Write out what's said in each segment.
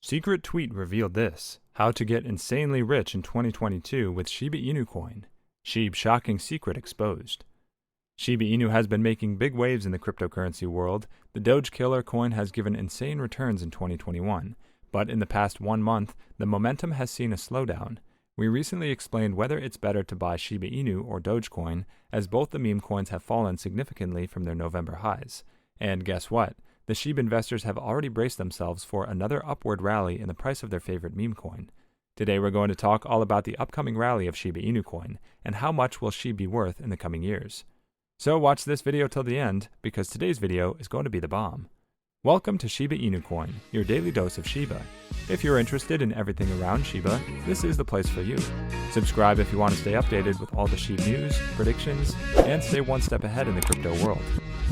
Secret tweet revealed this: how to get insanely rich in 2022 with Shiba Inu Coin. Shib shocking secret exposed. Shiba Inu has been making big waves in the cryptocurrency world. The Doge killer coin has given insane returns in 2021, but in the past 1 month, the momentum has seen a slowdown. We recently explained whether it's better to buy Shiba Inu or Dogecoin, as both the meme coins have fallen significantly from their November highs. And guess what? The Shib investors have already braced themselves for another upward rally in the price of their favorite meme coin. Today we're going to talk all about the upcoming rally of Shiba Inu Coin, and how much will Shib be worth in the coming years. So watch this video till the end, because today's video is going to be the bomb. Welcome to Shiba Inu Coin, your daily dose of Shiba. If you're interested in everything around Shiba, this is the place for you. Subscribe if you want to stay updated with all the Shib news, predictions, and stay one step ahead in the crypto world.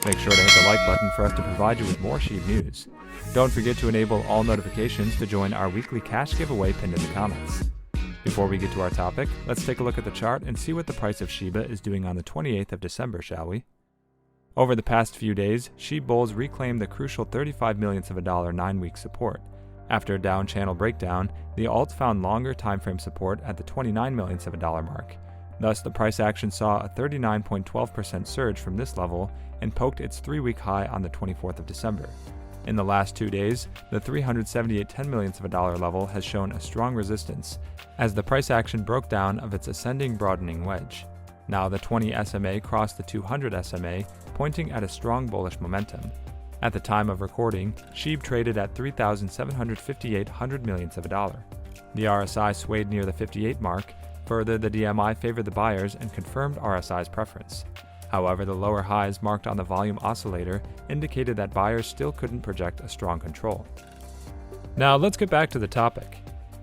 Make sure to hit the like button for us to provide you with more Shib news. Don't forget to enable all notifications to join our weekly cash giveaway pinned in the comments. Before we get to our topic, let's take a look at the chart and see what the price of Shiba is doing on the 28th of December, shall we? Over the past few days, Shib bulls reclaimed the crucial 35 millionths of a dollar 9-week support. After a down channel breakdown, the alt found longer timeframe support at the 29 millionths of a dollar mark. Thus, the price action saw a 39.12% surge from this level and poked its 3-week high on the 24th of December. In the last 2 days, the 378 10 millionths of a dollar level has shown a strong resistance, as the price action broke down of its ascending broadening wedge. Now the 20 SMA crossed the 200 SMA, pointing at a strong bullish momentum. At the time of recording, Shib traded at 3,758 hundred millionths of a dollar. The RSI swayed near the 58 mark. Further, the DMI favored the buyers and confirmed RSI's preference. However, the lower highs marked on the volume oscillator indicated that buyers still couldn't project a strong control. Now let's get back to the topic.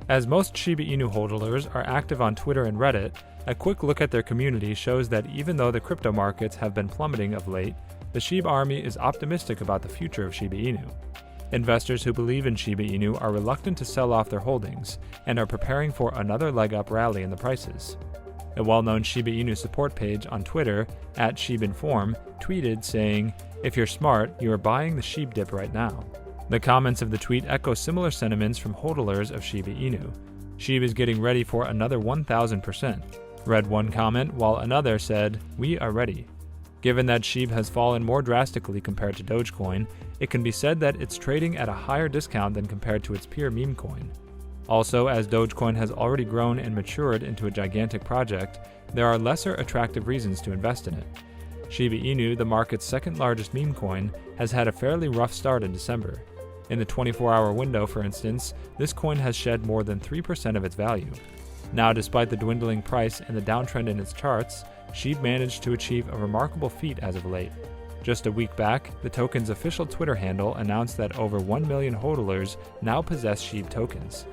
As most Shiba Inu holders are active on Twitter and Reddit, a quick look at their community shows that even though the crypto markets have been plummeting of late, the Shib army is optimistic about the future of Shiba Inu. Investors who believe in Shiba Inu are reluctant to sell off their holdings and are preparing for another leg up rally in the prices. A well-known Shiba Inu support page on Twitter, @ShibInform, tweeted saying, "If you're smart, you are buying the Shib dip right now." The comments of the tweet echo similar sentiments from hodlers of Shiba Inu. Shib is getting ready for another 1000%. Read one comment, while another said, "We are ready." Given that Shib has fallen more drastically compared to Dogecoin, it can be said that it's trading at a higher discount than compared to its peer meme coin. Also, as Dogecoin has already grown and matured into a gigantic project, there are lesser attractive reasons to invest in it. Shiba Inu, the market's second largest meme coin, has had a fairly rough start in December. In the 24-hour window, for instance, this coin has shed more than 3% of its value. Now, despite the dwindling price and the downtrend in its charts, Shib managed to achieve a remarkable feat as of late. Just a week back, the token's official Twitter handle announced that over 1 million hodlers now possess Shib tokens.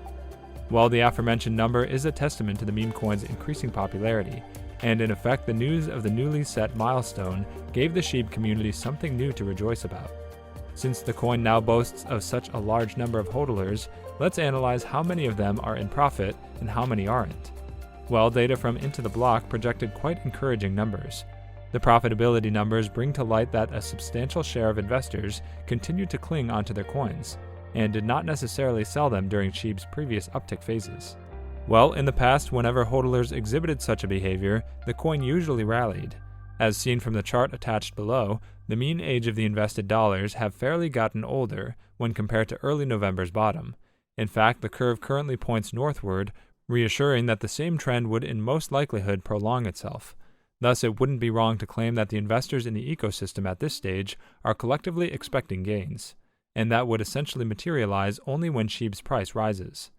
While the aforementioned number is a testament to the meme coin's increasing popularity, and in effect the news of the newly set milestone gave the Shib community something new to rejoice about. Since the coin now boasts of such a large number of hodlers, let's analyze how many of them are in profit and how many aren't. Well, data from Into the Block projected quite encouraging numbers. The profitability numbers bring to light that a substantial share of investors continued to cling onto their coins, and did not necessarily sell them during Shib's previous uptick phases. Well, in the past, whenever hodlers exhibited such a behavior, the coin usually rallied. As seen from the chart attached below, the mean age of the invested dollars have fairly gotten older when compared to early November's bottom. In fact, the curve currently points northward, reassuring that the same trend would in most likelihood prolong itself. Thus, it wouldn't be wrong to claim that the investors in the ecosystem at this stage are collectively expecting gains, and that would essentially materialize only when Shib's price rises.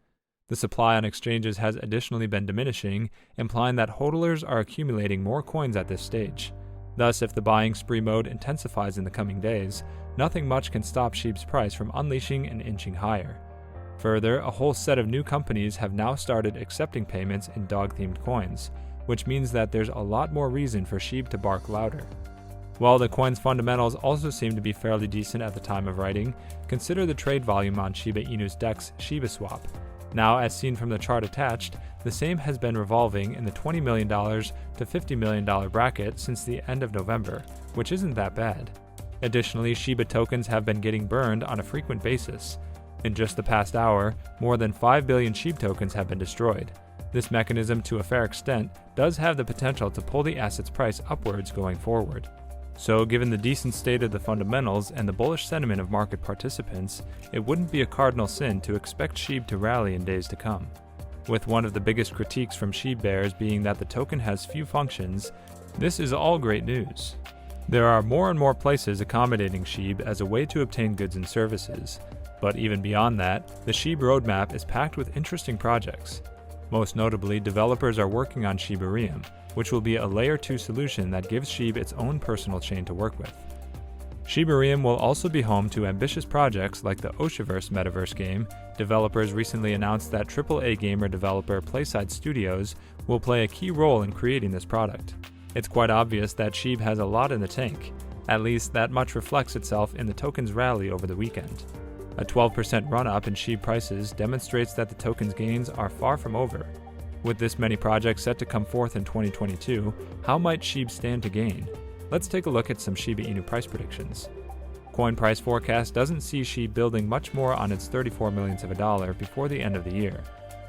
The supply on exchanges has additionally been diminishing, implying that hodlers are accumulating more coins at this stage. Thus, if the buying spree mode intensifies in the coming days, nothing much can stop Shib's price from unleashing and inching higher. Further, a whole set of new companies have now started accepting payments in dog-themed coins, which means that there's a lot more reason for Shib to bark louder. While the coin's fundamentals also seem to be fairly decent at the time of writing, consider the trade volume on Shiba Inu's DEX Shibaswap. Now, as seen from the chart attached, the same has been revolving in the $20 million to $50 million bracket since the end of November, which isn't that bad. Additionally, Shiba tokens have been getting burned on a frequent basis. In just the past hour, more than 5 billion SHIB tokens have been destroyed. This mechanism, to a fair extent, does have the potential to pull the asset's price upwards going forward. So, given the decent state of the fundamentals and the bullish sentiment of market participants, it wouldn't be a cardinal sin to expect SHIB to rally in days to come. With one of the biggest critiques from SHIB bears being that the token has few functions, this is all great news. There are more and more places accommodating SHIB as a way to obtain goods and services. But even beyond that, the SHIB roadmap is packed with interesting projects. Most notably, developers are working on Shibarium, which will be a Layer 2 solution that gives SHIB its own personal chain to work with. Shibarium will also be home to ambitious projects like the Oshiverse metaverse game. Developers recently announced that AAA gamer developer Playside Studios will play a key role in creating this product. It's quite obvious that SHIB has a lot in the tank. At least that much reflects itself in the token's rally over the weekend. A 12% run-up in SHIB prices demonstrates that the token's gains are far from over. With this many projects set to come forth in 2022, how might SHIB stand to gain? Let's take a look at some Shiba Inu price predictions. Coin price forecast doesn't see SHIB building much more on its 34 millionths of a dollar before the end of the year.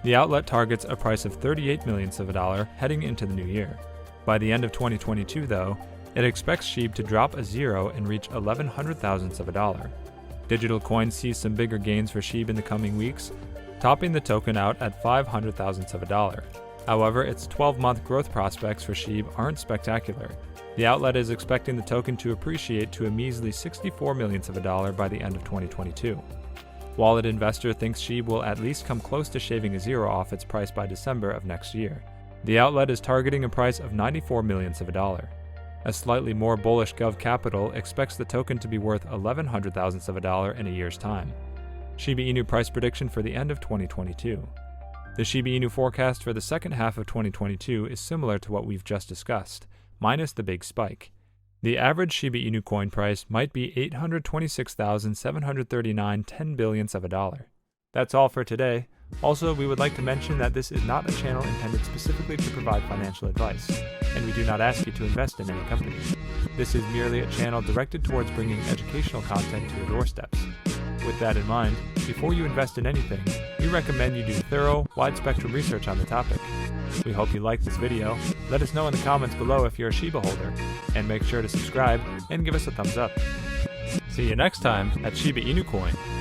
The outlet targets a price of 38 millionths of a dollar heading into the new year. By the end of 2022, though, it expects SHIB to drop a zero and reach 11 thousandths of a dollar. Digital coins see some bigger gains for SHIB in the coming weeks, topping the token out at 500 thousandths of a dollar. However, its 12-month growth prospects for SHIB aren't spectacular. The outlet is expecting the token to appreciate to a measly 64 millionths of a dollar by the end of 2022. Wallet Investor thinks SHIB will at least come close to shaving a zero off its price by December of next year. The outlet is targeting a price of 94 millionths of a dollar. A slightly more bullish Gov Capital expects the token to be worth 11 thousandths of a dollar in a year's time. Shiba Inu price prediction for the end of 2022. The Shiba Inu forecast for the second half of 2022 is similar to what we've just discussed, minus the big spike. The average Shiba Inu coin price might be 826,739 10 billionths of a dollar. That's all for today. Also, we would like to mention that this is not a channel intended specifically to provide financial advice, and we do not ask you to invest in any company. This is merely a channel directed towards bringing educational content to your doorsteps. With that in mind, before you invest in anything, we recommend you do thorough, wide-spectrum research on the topic. We hope you liked this video. Let us know in the comments below if you're a Shiba holder, and make sure to subscribe and give us a thumbs up. See you next time at Shiba Inu Coin.